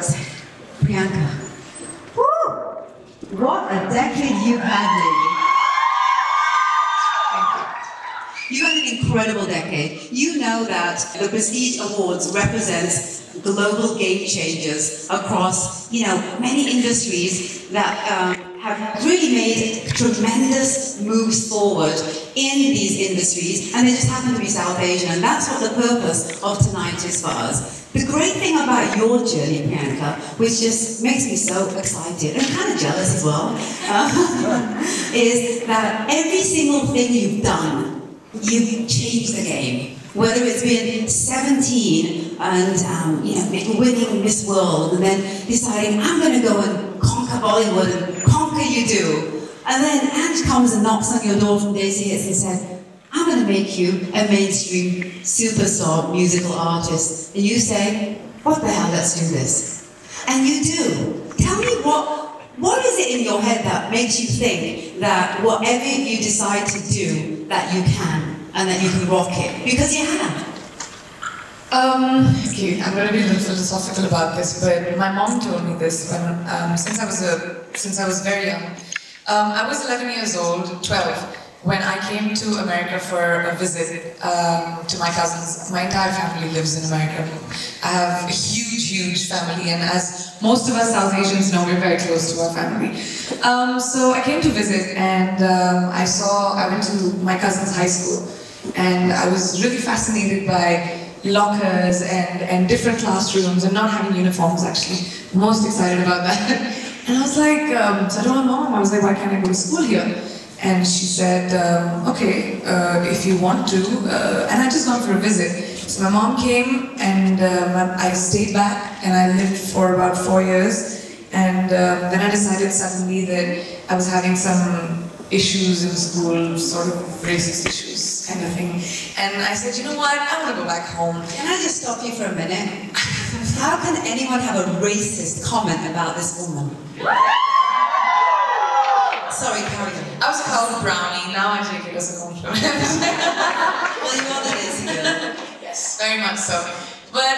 words. Priyanka. Woo! What a decade you've had, lady. You've had an incredible decade. You know that the Prestige Awards represents global game changers across, many industries that have really made tremendous moves forward in these industries, and they just happen to be South Asian, and that's what the purpose of tonight is for us. The great thing about your journey, Priyanka, which just makes me so excited and kind of jealous as well, is that every single thing you've done, you've changed the game. Whether it's been 17 and winning Miss World, and then deciding I'm going to go and conquer Bollywood and conquer you do, and then Ange comes and knocks on your door from Desi Hits and said, I'm going to make you a mainstream superstar musical artist, and you say, what the hell? Let's do this, and you do. Tell me what is it in your head that makes you think that whatever you decide to do, that you can? And that you can rock it, because you have. Okay, I'm going to be a little philosophical about this, but my mom told me this when, since I was very young. I was 11 years old, 12, when I came to America for a visit to my cousins. My entire family lives in America. I have a huge family, and as most of us South Asians know, we're very close to our family. So I came to visit, and I went to my cousin's high school. And I was really fascinated by lockers and different classrooms and not having uniforms, actually. Most excited about that. And I was like, so I told my mom, I was like, why can't I go to school here? And she said, okay, if you want to. And I just gone for a visit. So my mom came, and I stayed back, and I lived for about 4 years. And then I decided suddenly that I was having some issues in school, sort of racist issues kind of thing. And I said, you know what, I want to go back home. Can I just stop you for a minute? How can anyone have a racist comment about this woman? Sorry, carry on. I was called brownie, now I take it as a compliment. Well, you are the lazy girl. Yes, very much so. But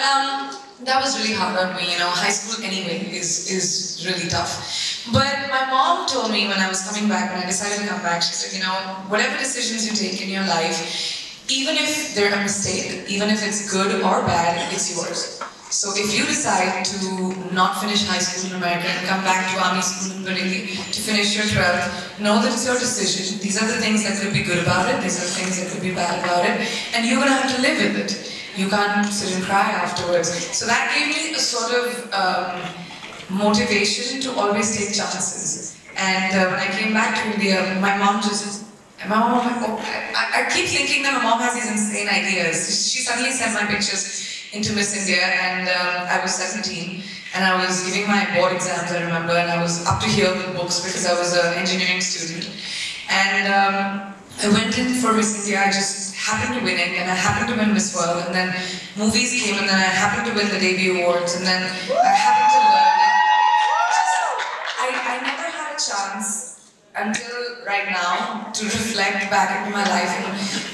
that was really hard on me, high school anyway is really tough. But my mom told me when I was coming back, when I decided to come back, she said, whatever decisions you take in your life, even if they're a mistake, even if it's good or bad, it's yours. So if you decide to not finish high school in America and come back to army school in Delhi to finish your 12th, know that it's your decision. These are the things that could be good about it, these are the things that could be bad about it, and you're going to have to live with it. You can't sit and cry afterwards. So that gave me a sort of motivation to always take chances. And when I came back to India, my mom I keep thinking that my mom has these insane ideas. She suddenly sent my pictures into Miss India, and I was 17, and I was giving my board exams, I remember, and I was up to here with books because I was an engineering student. And I went in for Miss India. I just happened to win it, and I happened to win Miss World, and then movies came, and then I happened to win the debut awards, and then I happened to learn. I never had a chance until right now to reflect back into my life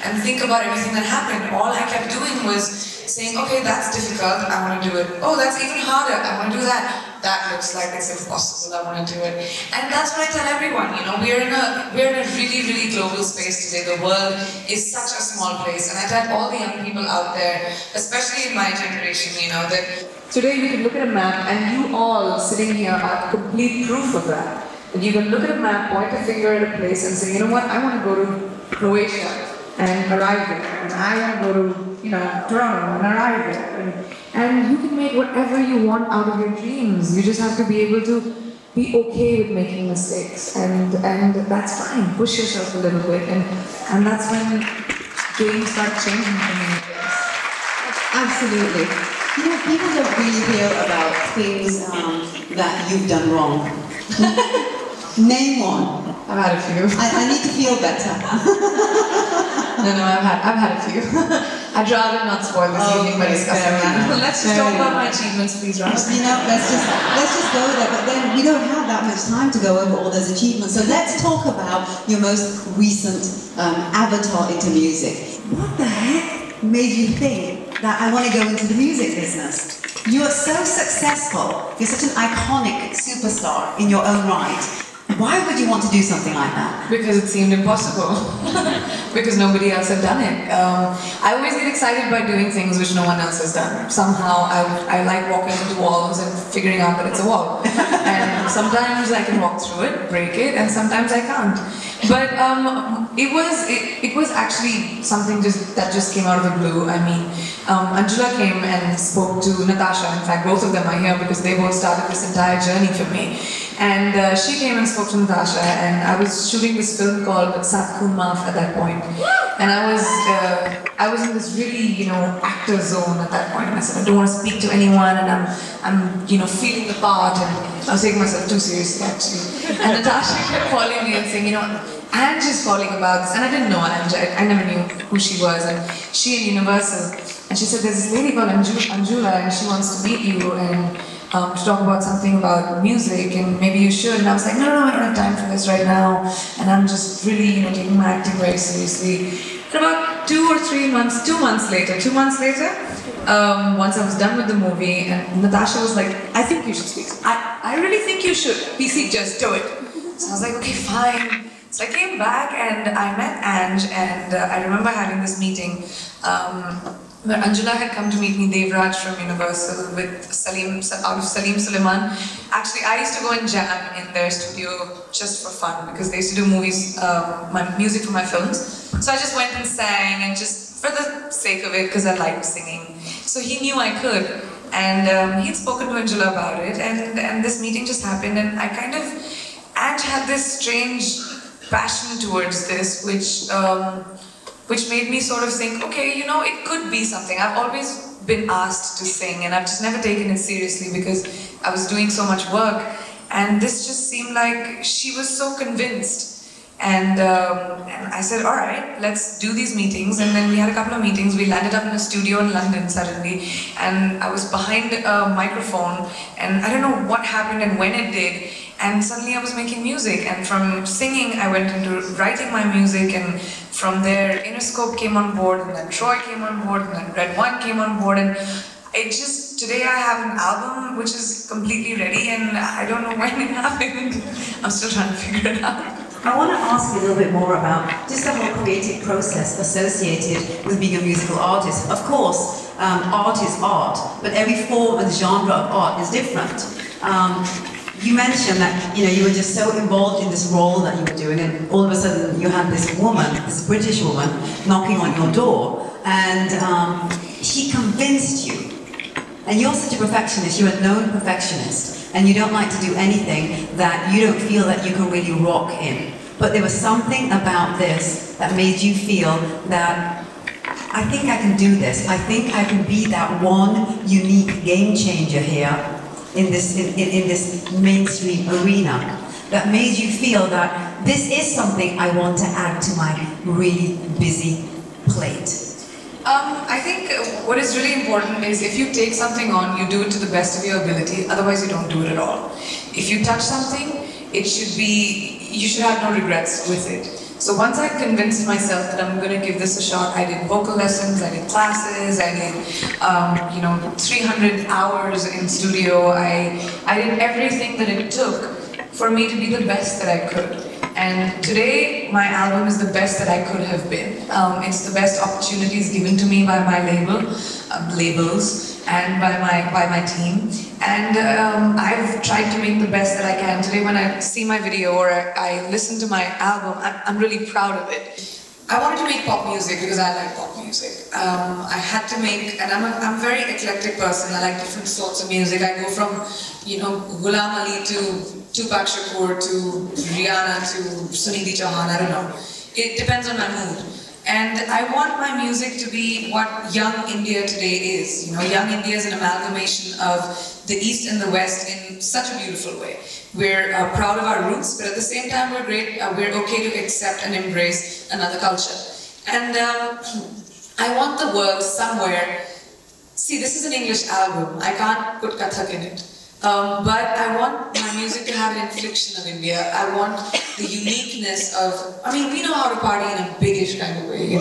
and think about everything that happened. All I kept doing was saying, okay, that's difficult, I want to do it. Oh, that's even harder, I want to do that. That looks like it's impossible, I want to do it. And that's what I tell everyone, we're in a really global space today. The world is such a small place, and I tell all the young people out there, especially in my generation, that today you can look at a map, and you all sitting here are complete proof of that. And you can look at a map, point a finger at a place and say, you know what, I want to go to Croatia and arrive there, and I want to go to Toronto and arrive there, and you can make whatever you want out of your dreams. You just have to be able to be okay with making mistakes, and that's fine. Push yourself a little bit, and that's when games start changing for me. Absolutely. People don't really hear about things that you've done wrong. Name one. I've had a few. I need to feel better. No, I've had a few. I'd rather not spoil this evening by discussing that. Let's just talk about my achievements, please, Raj. Let's just go there, but then we don't have that much time to go over all those achievements. So let's talk about your most recent avatar into music. What the heck made you think that I want to go into the music business? You are so successful. You're such an iconic superstar in your own right. Why would you want to do something like that? Because it seemed impossible. Because nobody else had done it. I always get excited by doing things which no one else has done. Somehow I like walking into walls and figuring out that it's a wall. And sometimes I can walk through it, break it, and sometimes I can't. But it was actually something that just came out of the blue. I mean, Anjula came and spoke to Natasha. In fact, both of them are here because they both started this entire journey for me. And she came and spoke to Natasha, and I was shooting this film called Sat Khoon Maaf at that point. And I was in this really, actor zone at that point. And I said, I don't want to speak to anyone, and I'm feeling the part, and I was taking myself too seriously, actually. And Natasha kept calling me and saying, Ange is calling about this. And I didn't know Ange. I never knew who she was. And she in Universal. And she said, there's this lady called Anjula, and she wants to meet you, and to talk about something about music, and maybe you should. And I was like, no, I don't have time for this right now. And I'm just really, taking my acting very seriously. And about 2 months later, once I was done with the movie, and Natasha was like, I think you should speak. I really think you should. PC, just do it. So I was like, okay, fine. So I came back and I met Ange, and I remember having this meeting where Anjula had come to meet me, Devraj from Universal, with Salim Suleiman. Actually, I used to go and jam in their studio just for fun, because they used to do movies, my music for my films. So I just went and sang, and just for the sake of it, because I liked singing. So he knew I could, and he'd spoken to Anjula about it, and this meeting just happened, and Ange had this strange passion towards this, which made me sort of think, okay, it could be something. I've always been asked to sing, and I've just never taken it seriously because I was doing so much work, and this just seemed like she was so convinced. And I said, all right, let's do these meetings. And then we had a couple of meetings. We landed up in a studio in London suddenly, and I was behind a microphone, and I don't know what happened and when it did. And suddenly I was making music, and from singing I went into writing my music, and from there Interscope came on board, and then Troy came on board, and then Red One came on board, and today I have an album which is completely ready, and I don't know when it happened. I'm still trying to figure it out. I want to ask you a little bit more about just the whole creative process associated with being a musical artist. Of course, art is art, but every form and genre of art is different. You mentioned that you were just so involved in this role that you were doing, and all of a sudden you had this woman, this British woman, knocking on your door, and she convinced you. And you're such a perfectionist, you're a known perfectionist, and you don't like to do anything that you don't feel that you can really rock in. But there was something about this that made you feel that I think I can do this. I think I can be that one unique game changer here in this mainstream arena, that made you feel that this is something I want to add to my really busy plate. I think what is really important is if you take something on, you do it to the best of your ability, otherwise you don't do it at all. If you touch something, you should have no regrets with it. So once I convinced myself that I'm going to give this a shot, I did vocal lessons, I did classes, I did 300 hours in studio. I did everything that it took for me to be the best that I could. And today, my album is the best that I could have been. It's the best opportunities given to me by my labels, and by my team. And I've tried to make the best that I can. Today, when I see my video or I listen to my album, I'm really proud of it. I wanted to make pop music because I like pop music. I had to make, and I'm a very eclectic person. I like different sorts of music. I go from, Ghulam Ali to Tupac Shakur to Rihanna to Sunidhi Chauhan, I don't know. It depends on my mood. And I want my music to be what young India today is. Young India is an amalgamation of the East and the West in such a beautiful way. We're proud of our roots, but at the same time we're okay to accept and embrace another culture. And I want the world somewhere. See, this is an English album. I can't put Kathak in it. But I want my music to have an inflection of India. I want the uniqueness of, we know how to party in a biggish kind of way,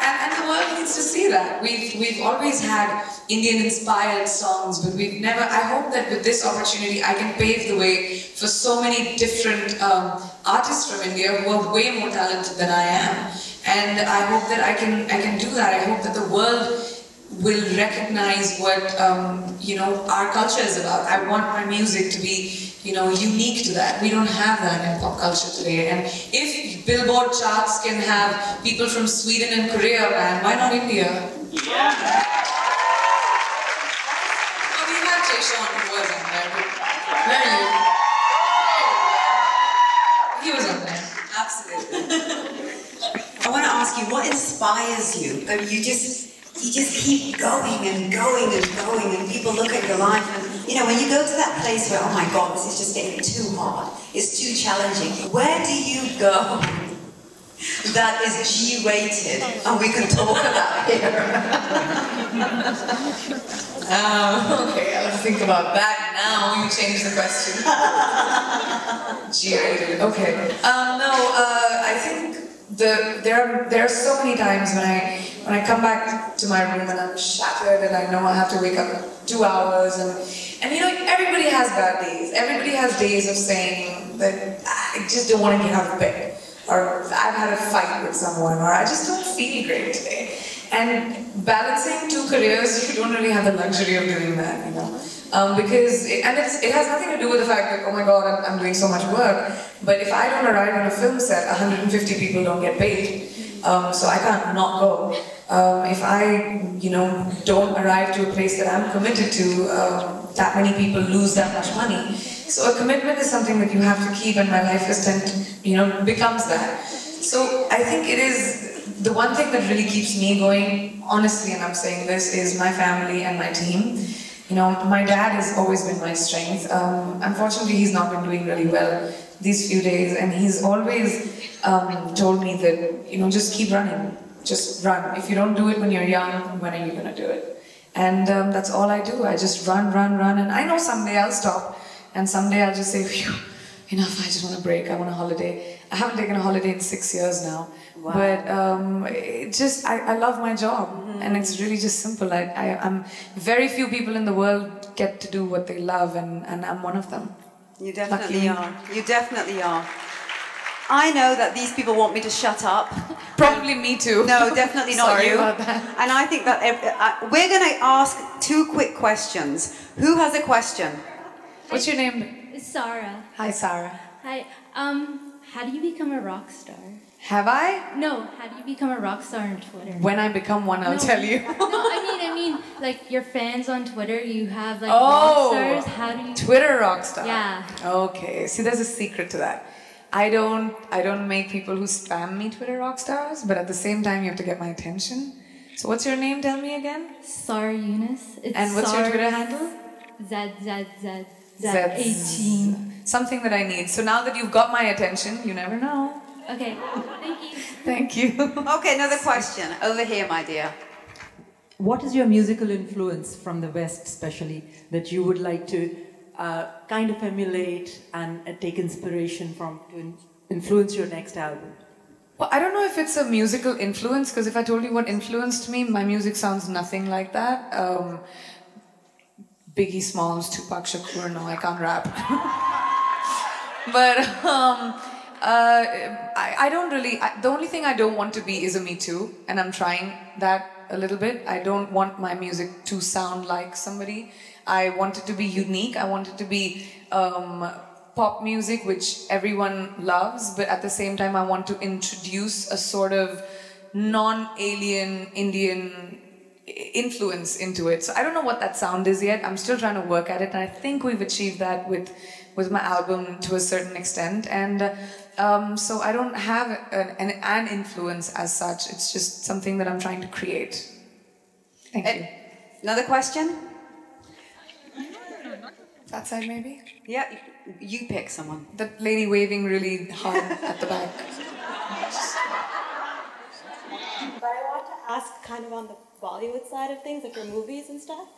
And the world needs to see that. We've always had Indian-inspired songs, but we've never. I hope that with this opportunity, I can pave the way for so many different artists from India who are way more talented than I am, and I hope that I can do that. I hope that the world will recognize what our culture is about. I want my music to be unique to that. We don't have that in pop culture today. And if Billboard charts can have people from Sweden and Korea, man, why not India? Yeah. Well, we had Jay Sean who was on there, but where are you? He was on there. Absolutely. I want to ask you, what inspires you? I mean, you just keep going and going and going, and people look at your life, and when you go to that place where, oh my God, this is just getting too hard, it's too challenging, where do you go that is G-rated and we can talk about here? Okay, I'll think about that now. You changed the question. G-rated. Okay. I think there are so many times when I come back to my room and I'm shattered and I know I have to wake up in 2 hours and everybody has bad days. Everybody has days of saying that I just don't want to get out of bed, or I've had a fight with someone, or I just don't feel great today. And balancing two careers, you don't really have the luxury of doing that, because it has nothing to do with the fact that, oh my God, I'm doing so much work. But if I don't arrive on a film set, 150 people don't get paid, so I can't not go. If I, don't arrive to a place that I'm committed to, that many people lose that much money. So a commitment is something that you have to keep, and my life is becomes that. So I think it is the one thing that really keeps me going, honestly, and I'm saying this, is my family and my team. My dad has always been my strength. Unfortunately, he's not been doing really well these few days, and he's always told me that, just keep running. Just run. If you don't do it when you're young, when are you going to do it? And that's all I do. I just run, and I know someday I'll stop, and someday I'll just say, phew, enough, I just want a break, I want a holiday. I haven't taken a holiday in 6 years now. Wow. But I love my job, and it's really just simple. I'm very few people in the world get to do what they love, and I'm one of them. You definitely are. You definitely are. I know that these people want me to shut up. Probably me too. No, definitely not Sorry you. About that. And I think that we're going to ask 2 quick questions. Who has a question? What's your name? It's Sarah. Hi, Sarah. Hi. How do you become a rock star? Have I? No. How do you become a rock star on Twitter? When I become one, I'll tell you. No, I mean, like your fans on Twitter. You have like rock stars. How do you? Twitter rock star. Yeah. Okay. See, there's a secret to that. I don't make people who spam me Twitter rock stars, but at the same time, you have to get my attention. So what's your name? Tell me again. Sarah Eunice. And what's your Twitter handle? Z18. Something that I need. So now that you've got my attention, you never know. Okay. Thank you. Thank you. Okay, another question. Over here, my dear. What is your musical influence from the West, especially, that you would like to kind of emulate and take inspiration from to influence your next album? Well, I don't know if it's a musical influence, because if I told you what influenced me, my music sounds nothing like that. Biggie Smalls, Tupac Shakur, no, I can't rap. But I don't really, the only thing I don't want to be is a Me Too, and I'm trying that a little bit. I don't want my music to sound like somebody. I want it to be unique. I want it to be pop music, which everyone loves, but at the same time I want to introduce a sort of non-alien Indian influence into it. So I don't know what that sound is yet. I'm still trying to work at it, and I think we've achieved that with my album to a certain extent. And so I don't have an influence as such. It's just something that I'm trying to create. Thank you. Another question? That side, maybe? Yeah, you pick someone. The lady waving really hard at the back. But I want to ask kind of on the Bollywood side of things, like your movies and stuff,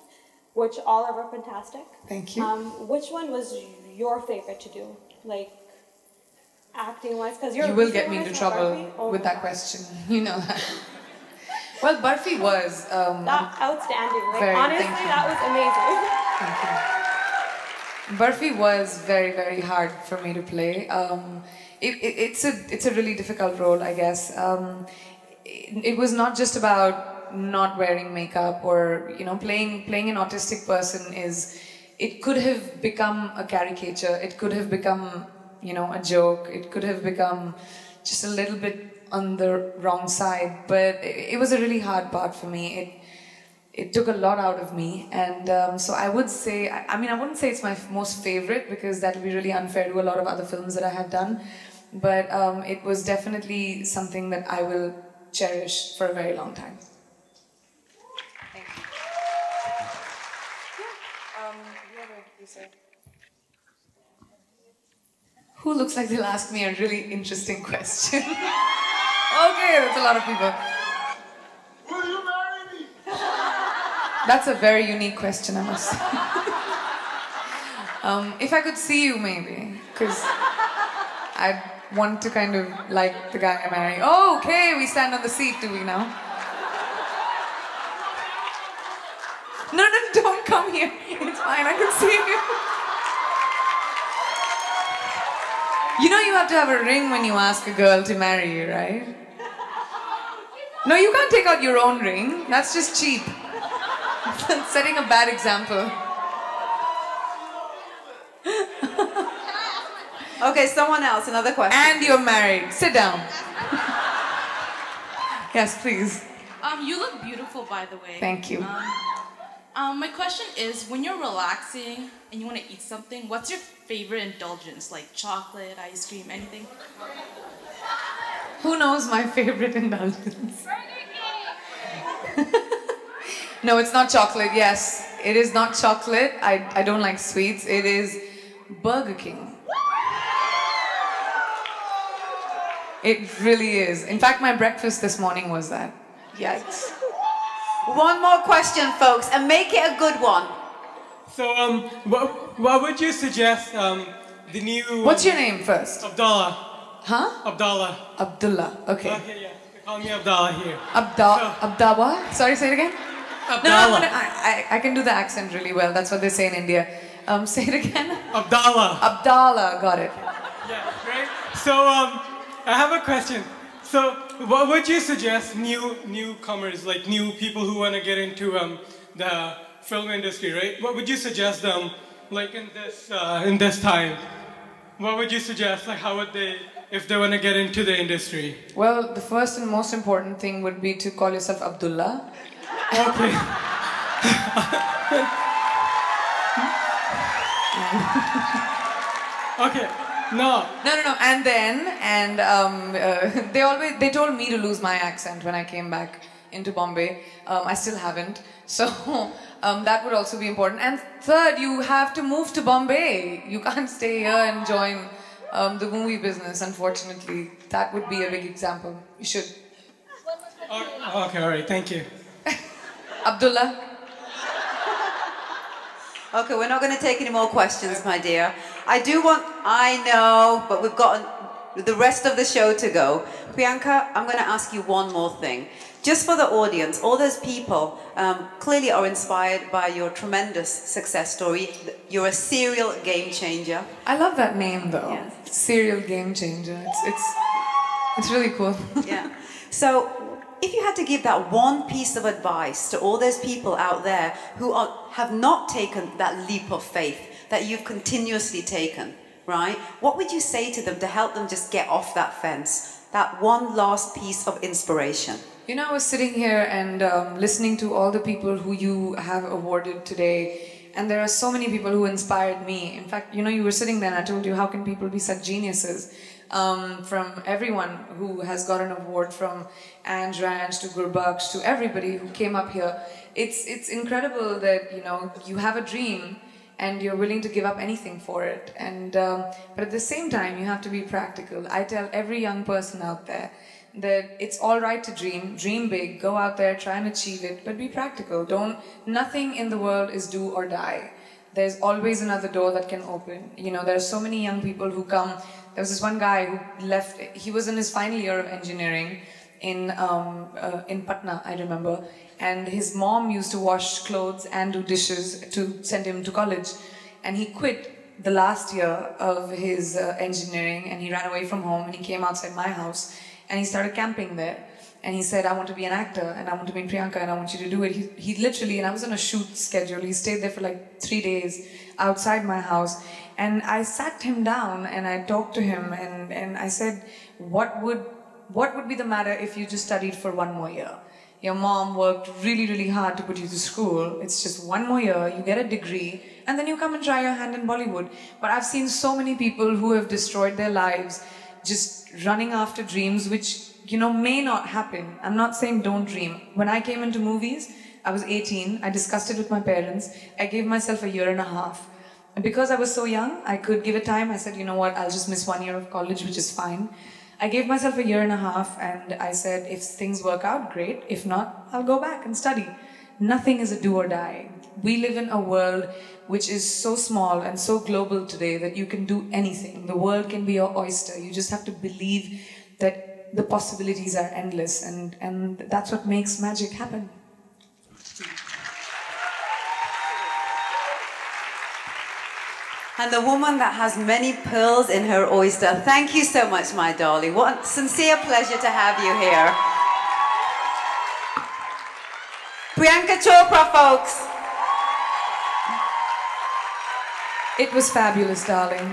which all are fantastic. Thank you. Which one was your favorite to do? Like, acting-wise? Because you will get me into trouble with that question. You know that. Well, Barfi was That outstanding. Like, very, honestly, thank you. that was amazing. Barfi was very, very hard for me to play. It's a really difficult role, I guess. It was not just about not wearing makeup or playing an autistic person. It could have become a caricature. It could have become a joke. It could have become just a little bit on the wrong side. But it was a really hard part for me. It took a lot out of me, and so I would say, I wouldn't say it's my most favorite because that would be really unfair to a lot of other films that I have done, but it was definitely something that I will cherish for a very long time. Thank you. Who looks like they'll ask me a really interesting question? Okay, that's a lot of people. Will you marry me? That's a very unique question, I must say. If I could see you, maybe, because I'd want to kind of like the guy I marry. Oh, okay, we stand on the seat, do we now? No, don't come here. It's fine, I can see you. You know you have to have a ring when you ask a girl to marry you, right? No, you can't take out your own ring. That's just cheap. Setting a bad example. Okay, someone else, another question. And you're married. Sit down. Yes, please. You look beautiful, by the way. Thank you. My question is, when you're relaxing and you want to eat something, what's your favorite indulgence? Like chocolate, ice cream, anything? Who knows my favorite indulgence? No, it's not chocolate. Yes, it is not chocolate. I don't like sweets. It is Burger King. It really is. In fact, my breakfast this morning was that. Yikes. One more question, folks, and make it a good one. So, what would you suggest the new... What's your name first? Abdallah. Huh? Abdallah. Abdullah. Okay. Okay, yeah. They call me Abdallah here. Abdallah? Sorry, say it again? Abdallah. No, I can do the accent really well. That's what they say in India. Say it again? Abdallah. Abdallah, got it. Yeah, right? So, I have a question. So, what would you suggest newcomers, like new people who want to get into the film industry, right? What would you suggest them, like in this time? What would you suggest? Like, how would they, if they want to get into the industry? Well, the first and most important thing would be to call yourself Abdullah. Okay. Okay. No. And then, they told me to lose my accent when I came back into Bombay. I still haven't. So that would also be important. And third, you have to move to Bombay. You can't stay here and join the movie business, unfortunately. That would be a big example. You should. Okay, all right. Thank you. Abdullah. Okay, we're not going to take any more questions, my dear. I know, but we've got the rest of the show to go. Priyanka, I'm going to ask you one more thing. Just for the audience, all those people clearly are inspired by your tremendous success story. You're a serial game changer. I love that name, though. Yes. Serial game changer. It's really cool. Yeah. So, if you had to give that one piece of advice to all those people out there who have not taken that leap of faith that you've continuously taken, right? What would you say to them to help them just get off that fence? That one last piece of inspiration. You know, I was sitting here and listening to all the people who you have awarded today, and there are so many people who inspired me. In fact, you know, you were sitting there and I told you, how can people be such geniuses? From everyone who has got an award, from Ange Ranch to Gurbaksh to everybody who came up here. It's incredible that, you know, you have a dream and you're willing to give up anything for it. And but at the same time, you have to be practical. I tell every young person out there that it's all right to dream big, go out there, try and achieve it, but be practical. Nothing in the world is do or die. There's always another door that can open. You know, there are so many young people who come. There was this one guy who left, he was in his final year of engineering, in Patna, I remember. And his mom used to wash clothes and do dishes to send him to college. And he quit the last year of his engineering, and he ran away from home, and he came outside my house and he started camping there. And he said, I want to be an actor, and I want to be in Priyanka, and I want you to do it. He literally, and I was on a shoot schedule, he stayed there for like 3 days outside my house. And I sat him down and I talked to him, and I said, what would be the matter if you just studied for 1 more year? Your mom worked really, really hard to put you to school. It's just 1 more year, you get a degree, and then you come and try your hand in Bollywood. But I've seen so many people who have destroyed their lives just running after dreams which, you know, may not happen. I'm not saying don't dream. When I came into movies, I was 18. I discussed it with my parents. I gave myself 1.5 years. And because I was so young, I could give it time. I said, you know what, I'll just miss 1 year of college, which is fine. I gave myself 1.5 years, and I said, if things work out, great. If not, I'll go back and study. Nothing is a do or die. We live in a world which is so small and so global today that you can do anything. The world can be your oyster. You just have to believe that the possibilities are endless, and that's what makes magic happen. And the woman that has many pearls in her oyster. Thank you so much, my darling. What a sincere pleasure to have you here. Priyanka Chopra, folks. It was fabulous, darling.